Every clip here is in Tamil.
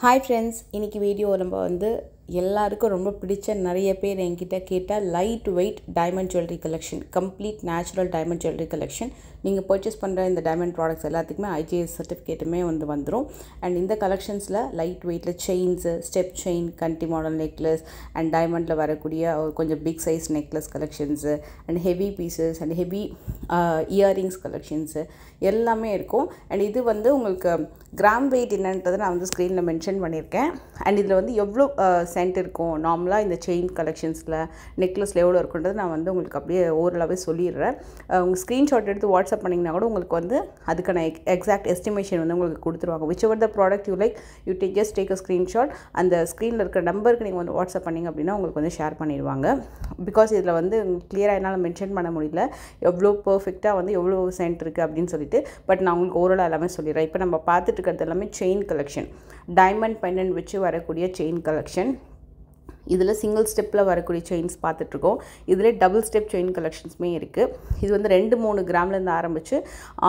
Hi friends, இன்னைக்கு வீடியோ நம்ம வந்து எல்லாருக்கும் ரொம்ப பிடிச்ச நிறைய பேர் என்கிட்ட கேட்ட light weight diamond jewellery collection, complete natural diamond jewellery collection. நீங்கள் பர்ச்சேஸ் பண்ணுற இந்த டைமண்ட் ப்ராடக்ட்ஸ் எல்லாத்துக்குமே IGS சர்டிஃபிகேட்டுமே வந்துடும். அண்ட் இந்த கலெக்ஷன்ஸில் லைட் வெயிட்டில் செயின்ஸு, ஸ்டெப் செயின், கண்டி மாடல் நெக்லஸ் அண்ட் டைமண்டில் வரக்கூடிய கொஞ்சம் big size necklace collections and heavy pieces and heavy earrings collections எல்லாமே இருக்கும். அண்ட் இது வந்து உங்களுக்கு கிராம் வெயிட் என்னன்றதை நான் வந்து ஸ்க்ரீனில் மென்ஷன் பண்ணியிருக்கேன். அண்ட் இதில் வந்து எவ்வளோ சென்ட் இருக்கும், நார்மலாக இந்த செயின் கலெக்ஷன்ஸில் நெக்லஸில் எவ்வளோ இருக்குன்றது நான் வந்து உங்களுக்கு அப்படியே ஓரளவே சொல்லிடுறேன். உங்கள் ஸ்க்ரீன்ஷாட் எடுத்து வாட்ஸ்அப் பண்ணிங்கன்னா கூட உங்களுக்கு வந்து அதுக்கான எக்ஸாக்ட் எஸ்டிமேஷன் வந்து உங்களுக்கு கொடுத்துருவாங்க. Which ever the product you like you just take a screenshot. அந்த ஸ்க்ரீனில் இருக்கிற நம்பருக்கு நீங்கள் வந்து வாட்ஸ்அப் பண்ணிங்க அப்படின்னா உங்களுக்கு வந்து ஷேர் பண்ணிடுவாங்க. பிகாஸ் இதில் வந்து கிளியராக என்னால் மென்ஷன் பண்ண முடியல எவ்வளோ பர்ஃபெக்டாக வந்து எவ்வளோ சென்ட் இருக்குது அப்படின்னு சொல்லிட்டு. பட் நான் உங்களுக்கு ஓரளவு எல்லாமே சொல்லிடுறேன். இப்போ நம்ம பார்த்துட்டு இருக்கிறது எல்லாமே செயின் கலெக்ஷன், டைமண்ட் பெண்டன்ட் வச்சு வரக்கூடிய செயின் கலெக்ஷன். இதில் சிங்கிள் ஸ்டெப்பில் வரக்கூடிய செயின்ஸ் பார்த்துட்ருக்கோம். இதில் டபுள் ஸ்டெப் செயின் கலெக்ஷன்ஸுமே இருக்குது. இது வந்து 2-3 கிராம்லேருந்து ஆரம்பித்து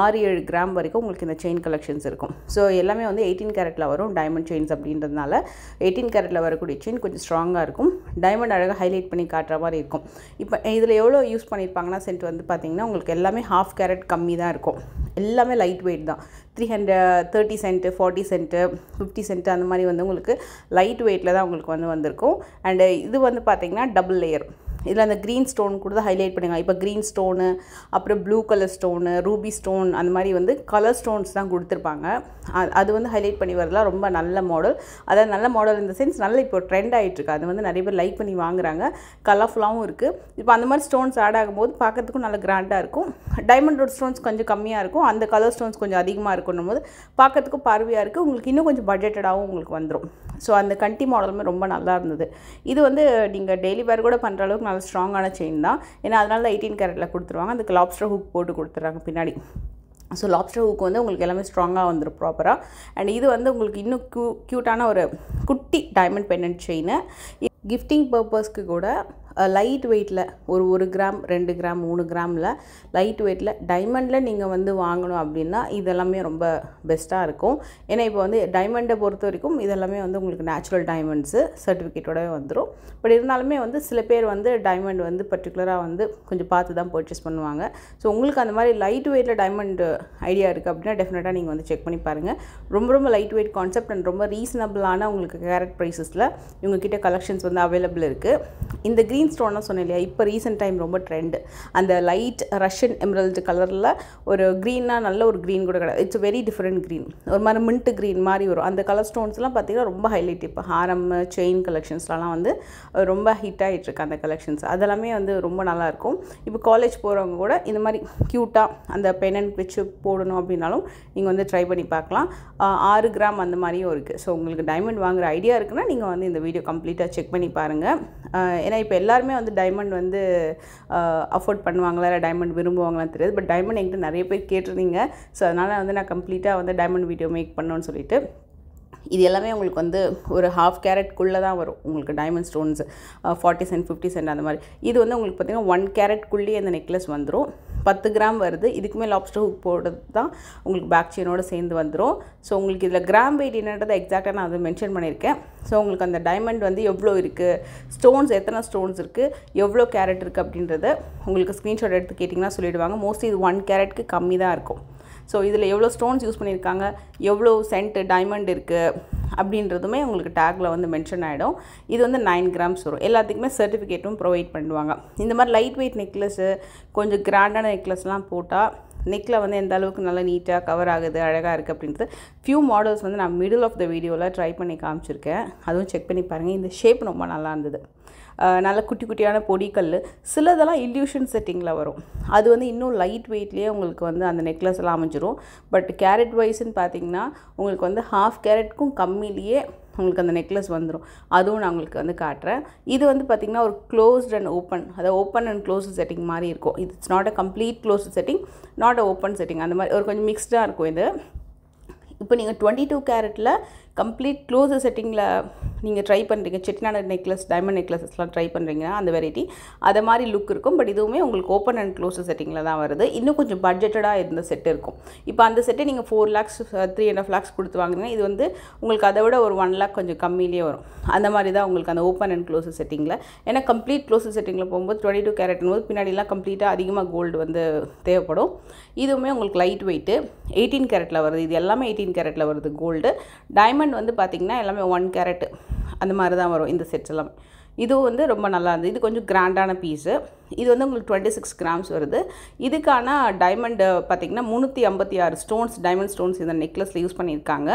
6-7 கிராம் வரைக்கும் உங்களுக்கு இந்த செயின் கலெக்ஷன்ஸ் இருக்கும். ஸோ எல்லாமே வந்து 18 கேரட்டில் வரும் டைமண்ட் செயின்ஸ் அப்படின்றதுனால 18 கேரட்டில் வரக்கூடிய செயின் கொஞ்சம் ஸ்ட்ராங்காக இருக்கும். டைமண்ட் அழகாக ஹைலைட் பண்ணி காட்டுற மாதிரி இருக்கும். இப்போ இதில் எவ்வளோ யூஸ் பண்ணியிருப்பாங்கன்னா சென்ட் வந்து பார்த்திங்கன்னா உங்களுக்கு எல்லாமே 1/2 கேரட் கம்மி தான் இருக்கும். எல்லாமே லைட் வெயிட் தான். 30 சென்ட்டு, 40 சென்ட்டு, 50 சென்ட்டு அந்த மாதிரி வந்து உங்களுக்கு லைட் வெயிட்டில் தான் உங்களுக்கு வந்திருக்கும். அண்டு இது வந்து பார்த்திங்கன்னா டபுள் லேயர். இதில் அந்த க்ரீன் ஸ்டோன் கூட தான் ஹைலைட் பண்ணுங்க. இப்போ க்ரீன் ஸ்டோனு, அப்புறம் blue colour stone, Ruby stone, அந்த மாதிரி வந்து கலர் ஸ்டோன்ஸ் தான் கொடுத்துருப்பாங்க. அது வந்து ஹைலைட் பண்ணி வரலாம். ரொம்ப நல்ல மாடல். அதாவது நல்ல மாடல் இந்த சென்ஸ் நல்ல இப்போ ட்ரெண்ட் ஆகிட்டுருக்கு. அது வந்து நிறைய பேர் லைக் பண்ணி வாங்குறாங்க. கலர்ஃபுல்லாகவும் இருக்குது. இப்போ அந்த மாதிரி ஸ்டோன்ஸ் ஆட் ஆகும்போது பார்க்கறதுக்கும் நல்ல கிராண்டாக இருக்கும். டைமண்டோட ஸ்டோன்ஸ் கொஞ்சம் கம்மியாக இருக்கும், அந்த கலர் ஸ்டோன்ஸ் கொஞ்சம் அதிகமாக இருக்குன்னும் போது பார்க்கறதுக்கும் பார்வையாக இருக்குது. உங்களுக்கு இன்னும் கொஞ்சம் பட்ஜெட்டடாகவும் உங்களுக்கு வந்துடும். ஸோ அந்த கண்டி மாடலுமே ரொம்ப நல்லா இருந்தது. இது வந்து நீங்கள் டெய்லி வேர் கூட பண்ணுற அளவுக்கு நல்ல ஸ்ட்ராங்கான செயின் தான். ஏன்னா அதனால தான் 18 கேரட்டில் கொடுத்துருவாங்க. அதுக்கு லாப்ஸ்டர் ஹூக் போட்டு கொடுத்துட்றாங்க பின்னாடி. ஸோ லாப்ஸ்டர் ஹூக் வந்து உங்களுக்கு எல்லாமே ஸ்ட்ராங்காக வந்துடும் ப்ராப்பராக. அண்ட் இது வந்து உங்களுக்கு இன்னும் க்யூட்டான ஒரு குட்டி டைமண்ட் பெண்டன்ட் செயின். கிஃப்டிங் பர்பஸ்க்கு கூட லைட் வெயிட்டில் ஒரு 1 கிராம், 2 கிராம், 3 கிராமில் லைட் வெயிட்டில் டைமண்டில் நீங்கள் வந்து வாங்கணும் அப்படின்னா இதெல்லாமே ரொம்ப பெஸ்ட்டாக இருக்கும். ஏன்னா இப்போ வந்து டைமண்டை பொறுத்த வரைக்கும் இதெல்லாமே வந்து உங்களுக்கு நேச்சுரல் டைமண்ட்ஸு சர்டிஃபிகேட்டோடவே வந்துடும். பட் இருந்தாலுமே வந்து சில பேர் வந்து டைமண்ட் வந்து பர்டிகுலராக வந்து கொஞ்சம் பார்த்து தான் பர்ச்சேஸ் பண்ணுவாங்க. ஸோ உங்களுக்கு அந்த மாதிரி லைட் வெயிட்டில் டைமண்ட் ஐடியா இருக்குது அப்படின்னா டெஃபினட்டாக நீங்கள் வந்து செக் பண்ணி பாருங்கள். ரொம்ப லைட் வெயிட் கான்செப்ட் அண்ட் ரொம்ப ரீசனபிளான உங்களுக்கு கேரட் ப்ரைஸஸில் இவங்ககிட்ட கலெக்ஷன்ஸ் வந்து அவைலபிள் இருக்குது. இந்த க்ரீன் ஸ்டோன்லாம் சொன்னேன் இல்லையா, இப்போ ரீசெண்ட் டைம் ரொம்ப ட்ரெண்டு. அந்த லைட் ரஷ்யன் எமரல்டு கலரில் ஒரு க்ரீனாக நல்ல ஒரு க்ரீன் கூட கிடையாது. இட்ஸ் வெரி டிஃப்ரெண்ட் க்ரீன், ஒரு மாதிரி மின்ட்டு க்ரீன் மாதிரி வரும். அந்த கலர் ஸ்டோன்ஸ்லாம் பார்த்திங்கன்னா ரொம்ப ஹைலைட். இப்போ ஹாரம், செயின் கலெக்ஷன்ஸ்லாம் வந்து ரொம்ப ஹிட் ஆகிட்டுருக்கு அந்த கலெக்ஷன்ஸ். அதெல்லாமே வந்து ரொம்ப நல்லாயிருக்கும். இப்போ காலேஜ் போகிறவங்க கூட இந்த மாதிரி க்யூட்டாக அந்த பெண்டன்ட் வச்சு போடணும் அப்படின்னாலும் நீங்கள் வந்து ட்ரை பண்ணி பார்க்கலாம். 6 கிராம் அந்த மாதிரியும் இருக்குது. ஸோ உங்களுக்கு டைமண்ட் வாங்குகிற ஐடியா இருக்குன்னா நீங்கள் வந்து இந்த வீடியோ கம்ப்ளீட்டாக செக் பண்ணி பாருங்கள். ஏன்னா இப்போ எல்லாருமே வந்து டைமண்ட் வந்து அஃபோர்ட் பண்ணுவாங்களா, இல்லை டைமண்ட் விரும்புவாங்களான்னு தெரியாது. பட் டைமண்ட் என்கிட்ட நிறைய பேர் கேட்டிருந்தீங்க. ஸோ அதனால் வந்து நான் கம்ப்ளீட்டாக வந்து டைமண்ட் வீடியோ மேக் பண்ணணும்னு சொல்லிட்டு. இது எல்லாமே உங்களுக்கு வந்து ஒரு 1/2 கேரட்குள்ளே தான் வரும் உங்களுக்கு டைமண்ட் ஸ்டோன்ஸ். 40 சென்ட், 50 சென்ட் அந்த மாதிரி. இது வந்து உங்களுக்கு பார்த்திங்கன்னா 1 கேரட்குள்ளேயே அந்த நெக்லஸ் வந்துடும். 10 கிராம் வருது. இதுக்குமே லாப்ஸ்டர் ஹூக் போடுறது தான் உங்களுக்கு பேக் செயினோடு சேர்ந்து வந்துடும். ஸோ உங்களுக்கு இதில் கிராம் வெயிட் என்னன்றதை எக்ஸாக்டாக நான் அதை மென்ஷன் பண்ணியிருக்கேன். ஸோ உங்களுக்கு அந்த டைமண்ட் வந்து எவ்வளோ இருக்குது, ஸ்டோன்ஸ் எத்தனை ஸ்டோன்ஸ் இருக்குது, எவ்வளோ கேரட் இருக்குது அப்படின்றத உங்களுக்கு ஸ்க்ரீன்ஷாட் எடுத்து கேட்டிங்கன்னா சொல்லிவிடுவாங்க. மோஸ்ட்லி இது 1 கேரட்க்கு கம்மி தான் இருக்கும். ஸோ இதில் எவ்வளோ ஸ்டோன்ஸ் யூஸ் பண்ணியிருக்காங்க, எவ்வளோ சென்ட்டு டைமண்ட் இருக்குது அப்படின்றதுமே உங்களுக்கு டேக்கில் வந்து மென்ஷன் ஆகிடும். இது வந்து 9 கிராம்ஸ் வரும். எல்லாத்துக்குமே சர்டிஃபிகேட்டும் ப்ரொவைட் பண்ணுவாங்க. இந்த மாதிரி லைட் வெயிட் நெக்லஸ்ஸு, கொஞ்சம் கிராண்டான நெக்லஸ்லாம் போட்டால் நெக்கில் வந்து எந்த அளவுக்கு நல்லா நீட்டாக கவர் ஆகுது, அழகாக இருக்குது அப்படின்றது ஃபியூ மாடல்ஸ் வந்து நான் மிடில் ஆஃப் த வீடியோவில் ட்ரை பண்ணி காமிச்சிருக்கேன். அதுவும் செக் பண்ணி பாருங்கள். இந்த ஷேப் ரொம்ப நல்லா இருந்தது. நல்ல குட்டி குட்டியான பொடிக்கல். சிலதெல்லாம் இல்யூஷன் செட்டிங்கில் வரும். அது வந்து இன்னும் லைட் வெயிட்லேயே உங்களுக்கு வந்து அந்த நெக்லஸ் எல்லாம் அமைஞ்சிரும். பட் கேரட் வைஸ்ன்னு பார்த்திங்கன்னா உங்களுக்கு வந்து 1/2 கேரட்க்கும் கம்மியிலேயே உங்களுக்கு அந்த நெக்லஸ் வந்துடும். அதுவும் நான் உங்களுக்கு வந்து காட்டுறேன். இது வந்து பார்த்திங்கன்னா ஒரு க்ளோஸ்ட் அண்ட் ஓப்பன், அதாவது ஓப்பன் அண்ட் க்ளோஸ்டு செட்டிங் மாதிரி இருக்கும். It's not a complete closed setting, not a open setting. அந்த மாதிரி ஒரு கொஞ்சம் மிக்ஸ்டாக இருக்கும் இது. இப்போ நீங்கள் 22 கேரட்டில் கம்ப்ளீட் க்ளோஸ் செட்டிங்கில் நீங்கள் ட்ரை பண்ணுறீங்க, செட்டிநாடு நெக்லஸ், டைமண்ட் நெக்லஸஸ்லாம் ட்ரை பண்ணுறீங்கன்னா அந்த வெரைட்டி அதை மாதிரி லுக் இருக்கும். பட் இதுவுமே உங்களுக்கு ஓப்பன் அண்ட் க்ளோஸ் செட்டிங்கில் தான் வருது. இன்னும் கொஞ்சம் பட்ஜெட்டடாக இருந்த செட் இருக்கும். இப்போ அந்த செட்டை நீங்கள் 4 lakhs 3.5 lakhs கொடுத்து வாங்கினீங்கன்னா இது வந்து உங்களுக்கு அதை விட ஒரு 1 lakh கொஞ்சம் கம்மியிலே வரும். அந்த மாதிரி தான் உங்களுக்கு அந்த ஓப்பன் அண்ட் க்ளோஸ் செட்டிங்கில். ஏன்னா கம்ப்ளீட் க்ளோஸ் செட்டிங்கில் போகும்போது 22 கேரட்னும் போது பின்னாடிலாம் கம்ப்ளீட்டாக அதிகமாக கோல்டு வந்து தேவைப்படும். இதுவுமே உங்களுக்கு லைட் வெயிட்டு 18 கேரட்டில் வருது. இது எல்லாமே 18 கேரட்டில் வருது கோல்டு. டைமண்ட் வந்து பார்த்திங்கன்னா எல்லாமே 1 கேரட் அந்த மாதிரி தான் வரும் இந்த செட்ஸ் எல்லாமே. இதுவும் வந்து ரொம்ப நல்லா இருந்தது. இது கொஞ்சம் கிராண்டான பீஸு. இது வந்து உங்களுக்கு 26 grams வருது. இதுக்கான டைமண்ட் பார்த்திங்கன்னா 356 ஸ்டோன்ஸ், டைமண்ட் ஸ்டோன்ஸ் இந்த நெக்லஸில் யூஸ் பண்ணியிருக்காங்க.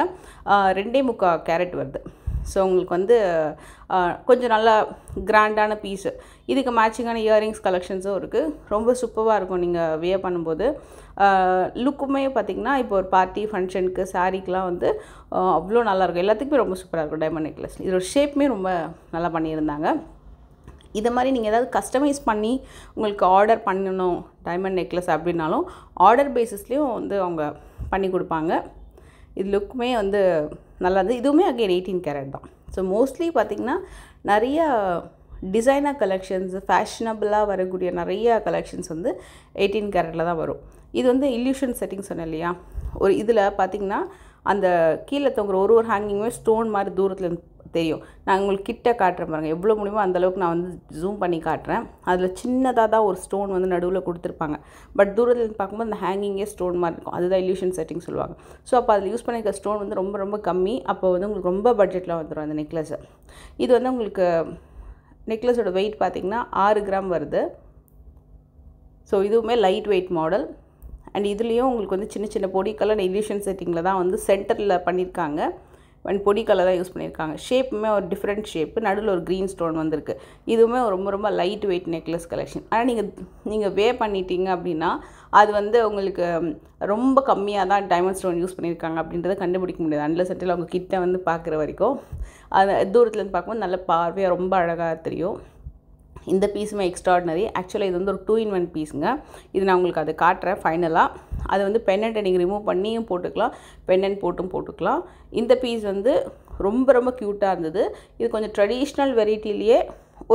2.25 கேரட் வருது. ஸோ உங்களுக்கு வந்து கொஞ்சம் நல்லா கிராண்டான பீஸு. இதுக்கு மேட்சிங்கான இயரிங்ஸ் கலெக்ஷன்ஸும் இருக்குது. ரொம்ப சூப்பராக இருக்கும் நீங்கள் வியர் பண்ணும்போது. லுக்குமே பார்த்திங்கன்னா இப்போ ஒரு பார்ட்டி ஃபங்க்ஷனுக்கு சாரீக்கெலாம் வந்து அவ்வளோ நல்லாயிருக்கும். எல்லாத்துக்குமே ரொம்ப சூப்பராக இருக்கும் டைமண்ட் நெக்லஸ். இதோட ஷேப்புமே ரொம்ப நல்லா பண்ணியிருந்தாங்க. இதை மாதிரி நீங்கள் ஏதாவது கஸ்டமைஸ் பண்ணி உங்களுக்கு ஆர்டர் பண்ணணும் டைமண்ட் நெக்லஸ் அப்படின்னாலும் ஆர்டர் பேசிஸ்லேயும் வந்து அவங்க பண்ணி கொடுப்பாங்க. இது லுக்குமே வந்து நல்லா இருந்தது. இதுவுமே அகைன் 18 கேரட் தான். ஸோ மோஸ்ட்லி பார்த்திங்கன்னா நிறைய டிசைனர் கலெக்ஷன்ஸ், ஃபேஷனபிளாக வரக்கூடிய நிறைய கலெக்ஷன்ஸ் வந்து 18 கேரட்டில் தான் வரும். இது வந்து இல்யூஷன் செட்டிங் சொன்னேன் இல்லையா, ஒரு இதில் பார்த்திங்கன்னா அந்த கீழே தொங்குற ஒரு ஹேங்கிங்குமே ஸ்டோன் மாதிரி தூரத்தில் தெரியும். நான் உங்களுக்கு கிட்ட காட்டுறேன் பாருங்கள், எவ்வளோ முடியுமோ அந்தளவுக்கு நான் வந்து ஜூம் பண்ணி காட்டுறேன். அதில் சின்னதாக தான் ஒரு ஸ்டோன் வந்து நடுவில் கொடுத்துருப்பாங்க. பட் தூரத்தில் பார்க்கும்போது அந்த ஹேங்கிங்கே ஸ்டோன் மாதிரி இருக்கும். அதுதான் இல்யூஷன் செட்டிங் சொல்லுவாங்க. ஸோ அப்போ அதில் யூஸ் பண்ணியிருக்க ஸ்டோன் வந்து ரொம்ப ரொம்ப கம்மி. அப்போ வந்து உங்களுக்கு ரொம்ப பட்ஜெட்டில் வந்துடும் அந்த நெக்லஸு. இது வந்து உங்களுக்கு நெக்லஸோட வெயிட் பார்த்திங்கன்னா 6 gram வருது. ஸோ இதுவுமே லைட் வெயிட் மாடல். அண்ட் இதுலேயும் உங்களுக்கு வந்து சின்ன சின்ன பொடி கலர் இல்யூஷன் செட்டிங்கில் தான் வந்து சென்டரில் பண்ணியிருக்காங்க. அண்ட் பொடி கலர் தான் யூஸ் பண்ணியிருக்காங்க. ஷேப்புமே ஒரு டிஃப்ரெண்ட் ஷேப்பு, நடுவில் ஒரு க்ரீன் ஸ்டோன் வந்திருக்கு. இதுவுமே ரொம்ப ரொம்ப லைட் வெயிட் நெக்லஸ் கலெக்ஷன். ஆனால் நீங்கள் வே பண்ணிட்டீங்க அப்படின்னா அது வந்து உங்களுக்கு ரொம்ப கம்மியாக தான் டைமண்ட் ஸ்டோன் யூஸ் பண்ணியிருக்காங்க அப்படின்றத கண்டுபிடிக்க முடியாது. அன்லஸ் செட்டில் அவங்க கிட்ட வந்து பார்க்குற வரைக்கும் அது தூரத்துலேருந்து பார்க்கும்போது நல்ல பார்வையாக ரொம்ப அழகாக தெரியும். இந்த பீஸுமே எக்ஸ்ட்ராடினரி. ஆக்சுவலாக இது வந்து ஒரு 2-in-1 பீஸுங்க. இது நான் உங்களுக்கு அதை காட்டுறேன் ஃபைனலாக. அது வந்து பென்னண்ட்டை நீங்கள் ரிமூவ் பண்ணியும் போட்டுக்கலாம், பென்னண்ட் போட்டும் போட்டுக்கலாம். இந்த பீஸ் வந்து ரொம்ப ரொம்ப க்யூட்டாக இருந்தது. இது கொஞ்சம் ட்ரெடிஷ்னல் வெரைட்டிலேயே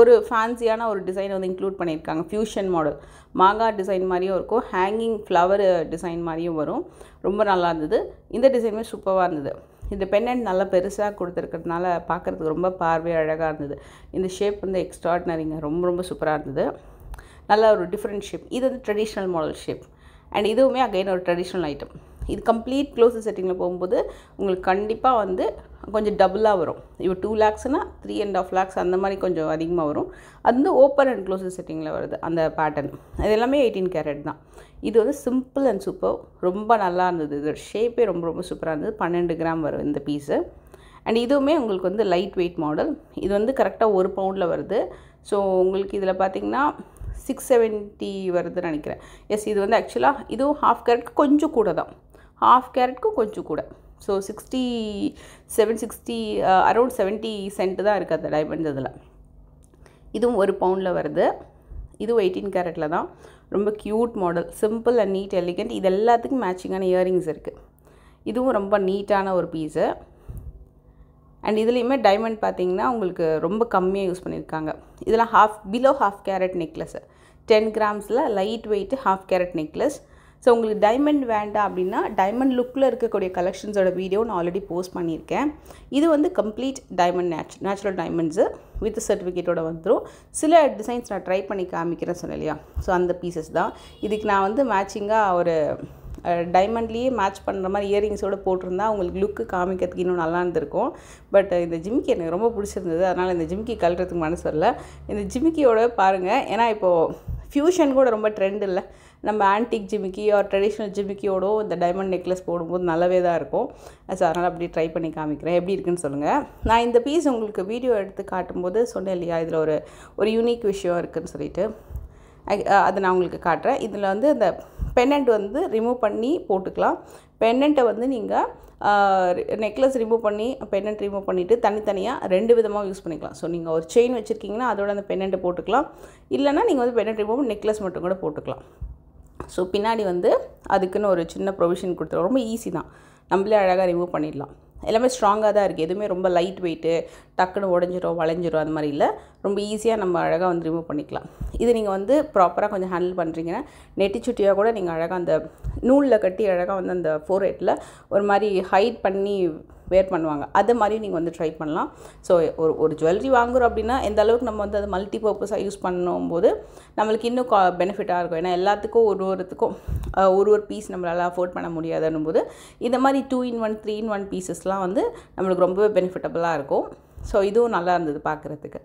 ஒரு ஃபேன்சியான ஒரு டிசைன் வந்து இன்க்ளூட் பண்ணியிருக்காங்க. ஃப்யூஷன் மாடல், மாங்காய் டிசைன் மாதிரியும் இருக்கும், ஹேங்கிங் ஃப்ளவர் டிசைன் மாதிரியும் வரும். ரொம்ப நல்லா இருந்தது. இந்த டிசைனுமே சூப்பராக இருந்தது. இந்த பென்னண்ட் நல்லா பெருசாக கொடுத்துருக்கிறதுனால பார்க்குறதுக்கு ரொம்ப பார்வையாக அழகாக இருந்தது. இந்த ஷேப் வந்து எக்ஸ்ட்ராடினரிங்க, ரொம்ப ரொம்ப சூப்பராக இருந்தது. நல்ல ஒரு டிஃப்ரெண்ட் ஷேப். இது வந்து ட்ரெடிஷ்னல் மாடல் ஷேப். அண்ட் இதுவுமே அகைன் ஒரு ட்ரெடிஷ்னல் ஐட்டம். இது கம்ப்ளீட் க்ளோஸ் செட்டிங்கில் போகும்போது உங்களுக்கு கண்டிப்பாக வந்து கொஞ்சம் டபுளாக வரும். இப்போ 2 lakhsனா 3.5 lakhs அந்த மாதிரி கொஞ்சம் அதிகமாக வரும். அது வந்து ஓப்பன் அண்ட் க்ளோஸ் செட்டிங்கில் வருது அந்த பேட்டர்ன். இது எல்லாமே 18 கேரட் தான். இது வந்து சிம்பிள் அண்ட் சூப்பர், ரொம்ப நல்லா இருந்தது. இதோட ஷேப்பே ரொம்ப ரொம்ப சூப்பராக இருந்தது. 12 gram வரும் இந்த பீஸு. அண்ட் இதுவுமே உங்களுக்கு வந்து லைட் வெயிட் மாடல். இது வந்து கரெக்டாக 1 pound வருது. ஸோ உங்களுக்கு இதில் பார்த்திங்கன்னா 670 வருதுன்னு நினைக்கிறேன். எஸ், இது வந்து ஆக்சுவலாக இதுவும் 1/2 carat கொஞ்சம் கூட தான், 1/2 caratக்கும் கொஞ்சம் கூட. ஸோ 60 அரௌண்ட் 70 cent தான் இருக்குது அந்த டைமண்ட் இதில். இதுவும் 1 pound வருது. இதுவும் 18 கேரட்டில் தான். ரொம்ப cute model, simple and neat elegant. இது எல்லாத்துக்கும் மேட்சிங்கான இயரிங்ஸ் இருக்குது. இதுவும் ரொம்ப நீட்டான ஒரு பீஸு. அண்ட் இதுலேயுமே டைமண்ட் பார்த்திங்கன்னா உங்களுக்கு ரொம்ப கம்மியாக யூஸ் பண்ணியிருக்காங்க. இதெல்லாம் below 1/2 carat necklace, 10 grams light weight 1/2 carat necklace. So உங்களுக்கு டைமண்ட் வேண்டாம் அப்படின்னா டைமண்ட் லுக்கில் இருக்கக்கூடிய கலெக்ஷன்ஸோட வீடியோ நான் ஆல்ரெடி போஸ்ட் பண்ணியிருக்கேன். இது வந்து complete diamond natural diamonds with சர்டிஃபிகேட்டோட வந்துடும். சில டிசைன்ஸ் நான் ட்ரை பண்ணி காமிக்கிறேன் சொன்னேன் இல்லையா, ஸோ அந்த பீசஸ் தான். இதுக்கு நான் வந்து மேட்சிங்காக ஒரு டைமண்ட்லேயே மேட்ச் பண்ணுற மாதிரி இயரிங்ஸோடு போட்டிருந்தா உங்களுக்கு லுக்கு காமிக்கிறதுக்கு இன்னும் நல்லா இருந்திருக்கும். பட் இந்த ஜிமிக்கி எனக்கு ரொம்ப பிடிச்சிருந்தது. அதனால் இந்த ஜிமிக்கி கழட்டுறதுக்கு மனசு வரல. இந்த ஜிமிக்கியோட பாருங்கள், ஏன்னா இப்போது ஃப்யூஷன் கூட ரொம்ப ட்ரெண்ட் இல்லை. நம்ம ஆன்டிக் ஜிமிக்கி ஆர் ட்ரெடிஷ்னல் ஜிமிக்கியோடோ இந்த டைமண்ட் நெக்லஸ் போடும்போது நல்லாவே தான் இருக்கும். ஸோ அதனால் அப்படி ட்ரை பண்ணி காமிக்கிறேன், எப்படி இருக்குன்னு சொல்லுங்கள். நான் இந்த பீஸ் உங்களுக்கு வீடியோ எடுத்து காட்டும்போது சொன்னேன் இல்லையா, இதில் ஒரு யூனிக் விஷயம் இருக்குதுன்னு சொல்லிட்டு அதை நான் உங்களுக்கு காட்டுறேன். இதில் வந்து இந்த பென்னண்ட் வந்து ரிமூவ் பண்ணி போட்டுக்கலாம். பென்னண்ட்டை வந்து நீங்கள் நெக்லஸ் ரிமூவ் பண்ணி பென்னண்ட் ரிமூவ் பண்ணிவிட்டு தனித்தனியாக 2 விதமாக யூஸ் பண்ணிக்கலாம். ஸோ நீங்கள் ஒரு செயின் வச்சுருக்கீங்கன்னா அதோட அந்த பென்னண்ட்டை போட்டுக்கலாம். இல்லைனா நீங்கள் வந்து பென்னண்ட் ரிமூவ் பண்ணி நெக்லஸ் மட்டும் கூட போட்டுக்கலாம். ஸோ பின்னாடி வந்து அதுக்குன்னு ஒரு சின்ன ப்ரொவிஷன் கொடுத்துருவோம். ரொம்ப ஈஸி தான், நம்மளே அழகாக ரிமூவ் பண்ணிடலாம். எல்லாமே ஸ்ட்ராங்காக தான் இருக்குது. எதுவுமே ரொம்ப லைட் வெயிட்டு டக்குன்னு உடஞ்சிரும் வளைஞ்சிரும் அது மாதிரி இல்லை. ரொம்ப ஈஸியாக நம்ம அழகாக வந்து ரிமூவ் பண்ணிக்கலாம். இது நீங்கள் வந்து ப்ராப்பராக கொஞ்சம் ஹேண்டில் பண்ணுறீங்கன்னா நெட்டிச்சுட்டியாக கூட நீங்கள் அழகாக அந்த நூலில் கட்டி அழகாக வந்து அந்த ஃபோர்ஹெட்டில் ஒரு மாதிரி ஹைட் பண்ணி வேர் பண்ணுவாங்க. அது மாதிரி நீங்கள் வந்து ட்ரை பண்ணலாம். ஸோ ஒரு ஜுவல்லரி வாங்குகிறோம் அப்படின்னா எந்த அளவுக்கு நம்ம வந்து அது மல்டி பர்பஸாக யூஸ் பண்ணும்போது நம்மளுக்கு இன்னும் பெனிஃபிட்டாக இருக்கும். ஏன்னா எல்லாத்துக்கும் ஒருத்தருக்கும் ஒரு பீஸ் நம்மளால் அஃபோர்ட் பண்ண முடியாதுன்னும் போது இந்த மாதிரி 2-in-1 3-in-1 பீசஸ்லாம் வந்து நம்மளுக்கு ரொம்பவே பெனிஃபிட்டபுளாக இருக்கும். ஸோ இதுவும் நல்லா இருந்தது பார்க்குறதுக்கு.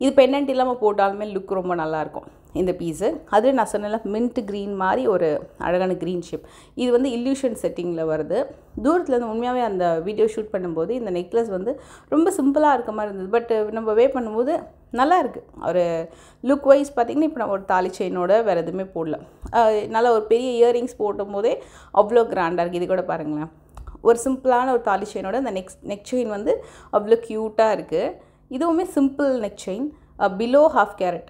இது பெண்டன்ட் இல்லாமல் போட்டாலுமே லுக் ரொம்ப நல்லாயிருக்கும் இந்த பீஸு. அதுவே நான் சொன்னல மின்ட் க்ரீன் மாதிரி ஒரு அழகான க்ரீன் ஷேப். இது வந்து இல்லூஷன் செட்டிங்கில் வருது. தூரத்துலேருந்து உண்மையாகவே அந்த வீடியோ ஷூட் பண்ணும்போது இந்த நெக்லஸ் வந்து ரொம்ப சிம்பிளாக இருக்க மாதிரி இருந்தது. பட் நம்ம வே பண்ணும்போது நல்லா இருக்குது. ஒரு லுக் வைஸ் பார்த்திங்கன்னா இப்போ நம்ம ஒரு தாலி செயினோட வேறு எதுவுமே போடல. நல்லா ஒரு பெரிய இயரிங்ஸ் போட்டும் போதே அவ்வளோ கிராண்டாக இருக்குது. இது கூட பாருங்களேன், ஒரு சிம்பிளான ஒரு தாலி செயினோட அந்த நெக் செயின் வந்து அவ்வளோ க்யூட்டாக இருக்குது. இதுவுமே simple neck chain, below 1/2 carrot.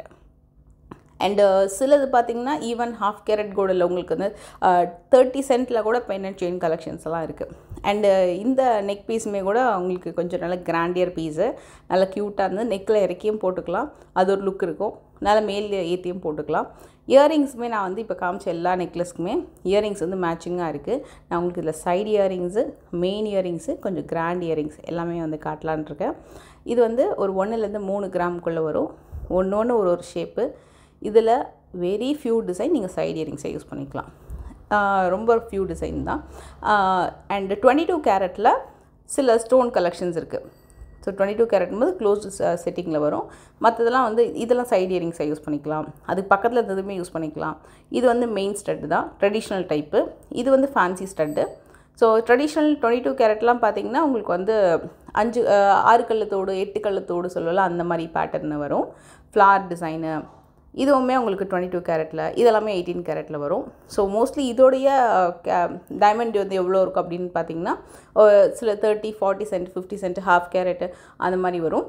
And சிலது பார்த்திங்கன்னா ஈவன் 1/2 கேரட் கூட இல்லை, உங்களுக்கு வந்து 30 சென்ட்டில் கூட பெண்டன்ட் செயின் கலெக்ஷன்ஸ் எல்லாம் இருக்குது. அண்டு இந்த நெக் பீஸுமே கூட உங்களுக்கு கொஞ்சம் நல்ல கிராண்டியர் பீஸு, நல்லா க்யூட்டாக இருந்து நெக்கில் இறக்கியும் போட்டுக்கலாம். அது ஒரு லுக் இருக்கும். நல்லா மேல் ஏற்றியும் போட்டுக்கலாம். இயரிங்ஸுமே நான் வந்து இப்போ காமிச்ச எல்லா நெக்லஸ்க்குமே இயரிங்ஸ் வந்து மேட்சிங்காக இருக்குது. நான் உங்களுக்கு இதில் சைடு இயரிங்ஸு, மெயின் இயரிங்ஸு, கொஞ்சம் கிராண்ட் இயரிங்ஸ் எல்லாமே வந்து காட்டலான் இருக்கேன். இது வந்து ஒரு 1-3 கிராமுக்குள்ளே வரும். ஒன்று ஒரு ஷேப்பு. இதில் வெரி ஃபியூ டிசைன் நீங்கள் சைடு இயரிங்ஸை யூஸ் பண்ணிக்கலாம். ரொம்ப ஃபியூ டிசைன் தான். அண்டு 22 கேரட்டில் சில ஸ்டோன் கலெக்ஷன்ஸ் இருக்குது. ஸோ 22 கேரட்னும்போது க்ளோஸ்டு செட்டிங்கில் வரும். மற்றதெல்லாம் வந்து இதெல்லாம் சைடு இயரிங்ஸை யூஸ் பண்ணிக்கலாம். அதுக்கு பக்கத்தில் இருந்ததுமே யூஸ் பண்ணிக்கலாம். இது வந்து மெயின் ஸ்டட்டு தான், ட்ரெடிஷ்னல் டைப்பு. இது வந்து ஃபேன்சி ஸ்டட்டு. ஸோ ட்ரெடிஷ்னல் 22 கேரட்லாம் பார்த்திங்கன்னா உங்களுக்கு வந்து 6 கல்லத்தோடு 8 கல்லத்தோடு சொல்லலாம், அந்த மாதிரி பேட்டர்னு வரும். ஃப்ளார் டிசைனு இதுவுமே உங்களுக்கு 22 கேரட்டில், இதெல்லாமே 18 கேரட்டில் வரும். ஸோ மோஸ்ட்லி இதோடைய டைமண்ட் வந்து எவ்வளோ இருக்கும் அப்படின்னு பார்த்திங்கன்னா சில 30-40 சென்ட் 50 சென்ட் 1/2 கேரட்டு அந்த மாதிரி வரும்.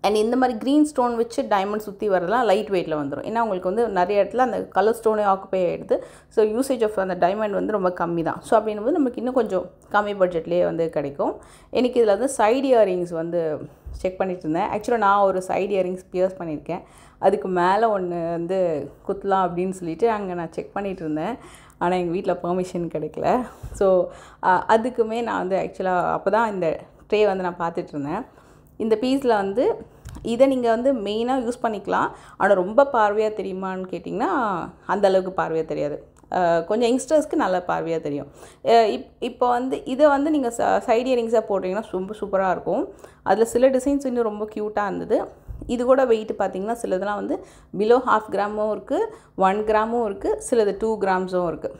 அண்ட் இந்த மாதிரி க்ரீன் ஸ்டோன் வச்சு டைமண்ட் சுற்றி வரலாம் லைட் வெயிட்டில் வந்துடும். ஏன்னா உங்களுக்கு வந்து நிறைய இடத்துல அந்த கலர் ஸ்டோனே ஆக்குப்பை ஆகிடுது. ஸோ யூசேஜ் ஆஃப் அந்த டைமண்ட் வந்து ரொம்ப கம்மி தான். ஸோ அப்படின்னும்போது நமக்கு இன்னும் கொஞ்சம் கம்மி பட்ஜெட்லேயே வந்து கிடைக்கும். எனக்கு இதில் வந்து சைடு இயரிங்ஸ் வந்து செக் பண்ணிட்டு இருந்தேன். ஆக்சுவலாக நான் ஒரு சைடு இயரிங்ஸ் பியர்ஸ் பண்ணியிருக்கேன். அதுக்கு மேலே ஒன்று வந்து குத்தலாம் அப்படின்னு சொல்லிட்டு அங்கே நான் செக் பண்ணிகிட்டு இருந்தேன். ஆனால் எங்கள் வீட்டில் பெர்மிஷன் கிடைக்கல. ஸோ அதுக்குமே நான் வந்து ஆக்சுவலாக அப்போ தான் இந்த ட்ரே வந்து நான் பார்த்துட்டு இருந்தேன். இந்த பீஸில் வந்து இதை நீங்கள் வந்து மெயினாக யூஸ் பண்ணிக்கலாம். ஆனால் ரொம்ப பார்வையாக தெரியுமான்னு கேட்டிங்கன்னா அந்தளவுக்கு பார்வையாக தெரியாது. கொஞ்சம் யங்ஸ்டர்ஸ்க்கு நல்ல பார்வையாக தெரியும். இப்போ வந்து இதை வந்து நீங்கள் சைடு இயரிங்ஸாக போட்டிங்கன்னா ரொம்ப சூப்பராக இருக்கும். அதில் சில டிசைன்ஸ் இன்னும் ரொம்ப க்யூட்டாக இருந்தது. இது கூட வெயிட் பார்த்திங்கன்னா சிலதெல்லாம் வந்து பிலோ 1/2 கிராமும் இருக்குது, 1 கிராமும் இருக்குது, சிலது 2 கிராம்ஸும் இருக்குது.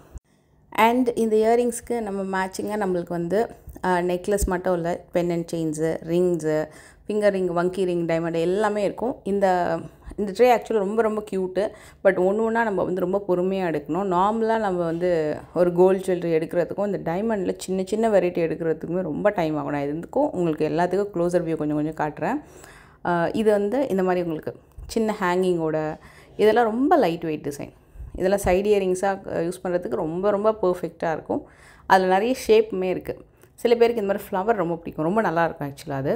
அண்ட் இந்த இயரிங்ஸ்க்கு நம்ம மேட்சிங்காக நம்மளுக்கு வந்து நெக்லஸ் மட்டும் இல்லை, pendant chains, rings, finger ring, வங்கி ரிங், டைமண்ட் எல்லாமே இருக்கும். இந்த ட்ரே ஆக்சுவலாக ரொம்ப ரொம்ப க்யூட்டு. பட் ஒன்று நம்ம வந்து ரொம்ப பொறுமையாக எடுக்கணும். நார்மலாக நம்ம வந்து ஒரு கோல்டு ஜுவல்லரி எடுக்கிறதுக்கும் இந்த டைமண்டில் சின்ன சின்ன வெரைட்டி எடுக்கிறதுக்குமே ரொம்ப டைம் ஆகும். நான் இதுக்கும் உங்களுக்கு எல்லாத்துக்கும் க்ளோசர் வியூ கொஞ்சம் காட்டுறேன். இது வந்து இந்த மாதிரி உங்களுக்கு சின்ன ஹேங்கிங்கோட இதெல்லாம் ரொம்ப லைட் வெயிட் டிசைன். இதெல்லாம் சைடு இயரிங்ஸாக யூஸ் பண்ணுறதுக்கு ரொம்ப ரொம்ப பர்ஃபெக்டாக இருக்கும். அதில் நிறைய ஷேப்புமே இருக்குது. சில பேருக்கு இந்த மாதிரி ஃப்ளவர் ரொம்ப பிடிக்கும், ரொம்ப நல்லாயிருக்கும் ஆக்சுவலாக.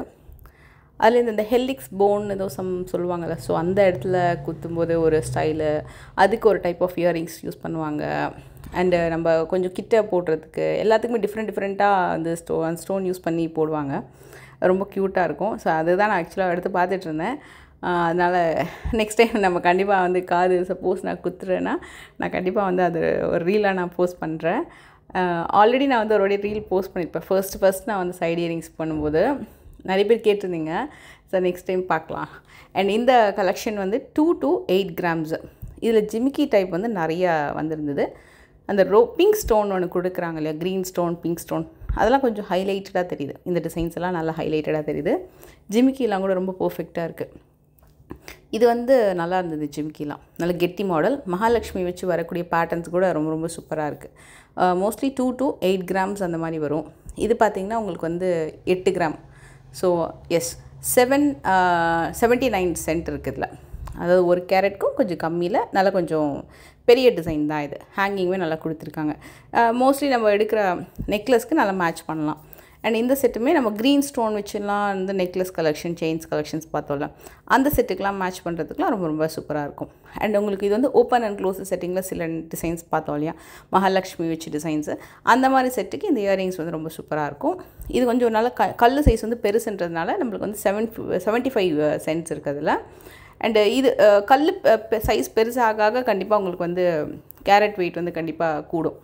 அதில் இந்த ஹெலிக்ஸ் போன் ஏதோ சொல்லுவாங்கள்ல, ஸோ அந்த இடத்துல குத்தும்போது ஒரு ஸ்டைலு, அதுக்கு ஒரு டைப் ஆஃப் இயரிங்ஸ் யூஸ் பண்ணுவாங்க. அண்டு நம்ம கொஞ்சம் கிட்ட போடுறதுக்கு எல்லாத்துக்குமே டிஃப்ரெண்ட்டாக அந்த ஸ்டோன் யூஸ் பண்ணி போடுவாங்க. ரொம்ப க்யூட்டாக இருக்கும். ஸோ அதுதான் நான் ஆக்சுவலாக எடுத்து பார்த்துட்டு இருந்தேன். அதனால் நெக்ஸ்ட் டைம் நம்ம கண்டிப்பாக வந்து காது சப்போஸ் நான் குத்துறேன்னா நான் கண்டிப்பாக வந்து அது ஒரு ரீலாக நான் போஸ்ட் பண்ணுறேன். ஆல்ரெடி நான் வந்து ஒரு ரீல் போஸ்ட் பண்ணியிருப்பேன். ஃபர்ஸ்ட் நான் வந்து சைடு இயரிங்ஸ் பண்ணும்போது நிறைய பேர் கேட்டிருந்தீங்க. ஸோ நெக்ஸ்ட் டைம் பார்க்கலாம். அண்ட் இந்த கலெக்ஷன் வந்து 2 to 8 கிராம்ஸு. இதில் ஜிமிக்கி டைப் வந்து நிறையா வந்திருந்தது. அந்த பிங்க் ஸ்டோன் ஒன்று கொடுக்குறாங்க இல்லையா, க்ரீன் ஸ்டோன், பிங்க் ஸ்டோன், அதெல்லாம் கொஞ்சம் ஹைலைட்டடாக தெரியுது. இந்த டிசைன்ஸ் எல்லாம் நல்லா ஹைலைட்டடாக தெரியுது. ஜிமிக்கிலாம் கூட ரொம்ப பர்ஃபெக்டாக இருக்குது. இது வந்து நல்லா இருந்தது. ஜிமிக்கிலாம் நல்ல கெட்டி மாடல், மகாலட்சுமி வச்சு வரக்கூடிய பேட்டர்ன்ஸ் கூட ரொம்ப ரொம்ப சூப்பராக இருக்குது. மோஸ்ட்லி 2 to 8 கிராம்ஸ் அந்த மாதிரி வரும். இது பார்த்திங்கன்னா உங்களுக்கு வந்து 8 கிராம். ஸோ எஸ் 79 சென்ட் இருக்குது இதில். அதாவது ஒரு கேரட்க்கும் கொஞ்சம் கம்மியில் நல்லா கொஞ்சம் பெரிய டிசைன் தான் இது. ஹேங்கிங்குமே நல்லா கொடுத்துருக்காங்க. மோஸ்ட்லி நம்ம எடுக்கிற நெக்லஸ்க்கு நல்லா மேட்ச் பண்ணலாம். அண்ட் இந்த செட்டுமே நம்ம க்ரீன் ஸ்டோன் வச்சுலாம் வந்து நெக்லஸ் கலெக்ஷன் செயின்ஸ் கலெக்ஷன்ஸ் பார்த்தோம்ல அந்த செட்டுக்கெலாம் மேட்ச் பண்ணுறதுக்குலாம் ரொம்ப ரொம்ப சூப்பராக இருக்கும். அண்ட் உங்களுக்கு இது வந்து ஓப்பன் அண்ட் க்ளோஸ் செட்டிங்கில் சில டிசைன்ஸ் பார்த்தோம் இல்லையா, மகாலட்சுமி வச்சு டிசைன்ஸு, அந்த மாதிரி செட்டுக்கு இந்த இயரிங்ஸ் வந்து ரொம்ப சூப்பராக இருக்கும். இது கொஞ்சம் நல்ல கல் சைஸ் வந்து பெருசுன்றதுனால நம்மளுக்கு வந்து 75 சென்ட்ஸ் இருக்குதுல. அண்டு இது கல் சைஸ் பெருசாக கண்டிப்பாக உங்களுக்கு வந்து கேரட் வெயிட் வந்து கண்டிப்பாக கூடும்.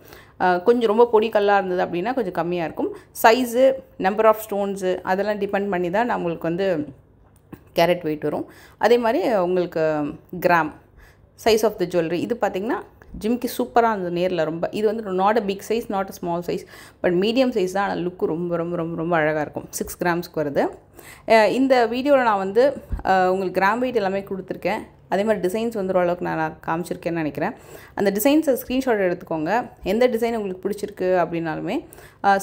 கொஞ்சம் ரொம்ப பொடி கல்லாக இருந்தது அப்படின்னா கொஞ்சம் கம்மியாக இருக்கும். சைஸு, நம்பர் ஆஃப் ஸ்டோன்ஸு அதெல்லாம் டிபெண்ட் பண்ணி தான் நம்மளுக்கு வந்து கேரட் வெயிட் வரும். அதே மாதிரி உங்களுக்கு gram size of the jewellery இது பார்த்திங்கன்னா ஜிம்கி சூப்பராக இருந்தது நேரில். ரொம்ப இது வந்து not a big size, not a small size, but medium size தான். ஆனால் லுக்கு ரொம்ப ரொம்ப ரொம்ப ரொம்ப அழகாக இருக்கும். 6 கிராம்ஸ்க்கு வருது. இந்த வீடியோவில் நான் வந்து உங்களுக்கு கிராம் வெயிட் எல்லாமே கொடுத்துருக்கேன். அதே மாதிரி டிசைன்ஸ் வந்து ஓரளவுக்கு நான் காமிச்சிருக்கேன்னு நினைக்கிறேன். அந்த டிசைன்ஸை ஸ்க்ரீன்ஷாட் எடுத்துக்கோங்க. எந்த டிசைன் உங்களுக்கு பிடிச்சிருக்கு அப்படின்னாலுமே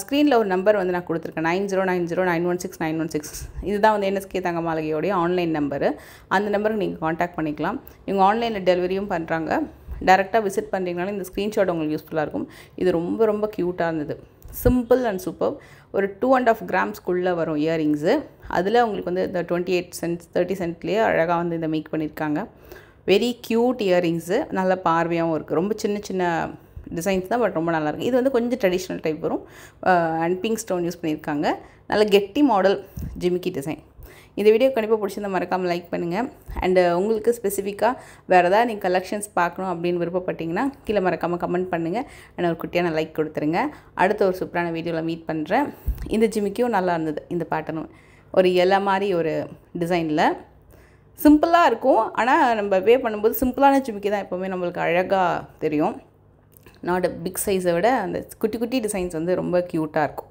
ஸ்க்ரீனில் ஒரு நம்பர் வந்து நான் கொடுத்துருக்கேன், 9090916916. இதுதான் வந்து NSK தங்க மாளிகையோடைய ஆன்லைன் நம்பரு. அந்த நம்பருக்கு நீங்கள் காண்டாக்ட் பண்ணிக்கலாம். இவங்க ஆன்லைனில் டெலிவரியும் பண்ணுறாங்க. டேரெக்டாக விசிட் பண்ணுறீங்கனாலும் இந்த ஸ்க்ரீன்ஷாட் உங்களுக்கு யூஸ்ஃபுல்லாக இருக்கும். இது ரொம்ப ரொம்ப க்யூட்டாக இருந்தது. Simple and super. ஒரு 2.5 கிராம்ஸ்க்குள்ளே வரும் இயரிங்ஸு. அதில் உங்களுக்கு வந்து இந்த 28 சென்ட்ஸ் 30 சென்ட்லேயே அழகாக வந்து இதை மேக் பண்ணியிருக்காங்க. Very cute earrings. நல்ல பார்வையாகவும் இருக்குது. ரொம்ப சின்ன சின்ன டிசைன்ஸ் தான், பட் ரொம்ப நல்லாயிருக்கு. இது வந்து கொஞ்சம் ட்ரெடிஷ்னல் டைப் வரும். அண்ட் பிங்க் ஸ்டோன் யூஸ் பண்ணியிருக்காங்க. நல்ல கெட்டி மாடல் ஜிமிக்கி டிசைன். இந்த வீடியோ கண்டிப்பாக பிடிச்சிருந்தா மறக்காமல் லைக் பண்ணுங்கள். அண்டு உங்களுக்கு ஸ்பெசிஃபிக்காக வேறு ஏதாவது நீங்கள் கலெக்ஷன்ஸ் பார்க்கணும் அப்படின்னு விருப்பப்பட்டிங்கன்னா கீழே மறக்காமல் கமெண்ட் பண்ணுங்கள். அண்ட் ஒரு குட்டியான லைக் கொடுத்துருங்க. அடுத்த ஒரு சூப்பரான வீடியோவில் மீட் பண்ணுறேன். இந்த ஜிமிக்கியும் நல்லா இருந்தது. இந்த பேட்டர்னும் ஒரு இலை மாதிரி ஒரு டிசைனில் சிம்பிளாக இருக்கும். ஆனால் நம்ம வே பண்ணும்போது சிம்பிளான ஜிமிக்கி தான் எப்போவுமே நம்மளுக்கு அழகாக தெரியும். நாட் பிக் சைஸை விட அந்த குட்டி குட்டி டிசைன்ஸ் வந்து ரொம்ப க்யூட்டாக இருக்கும்.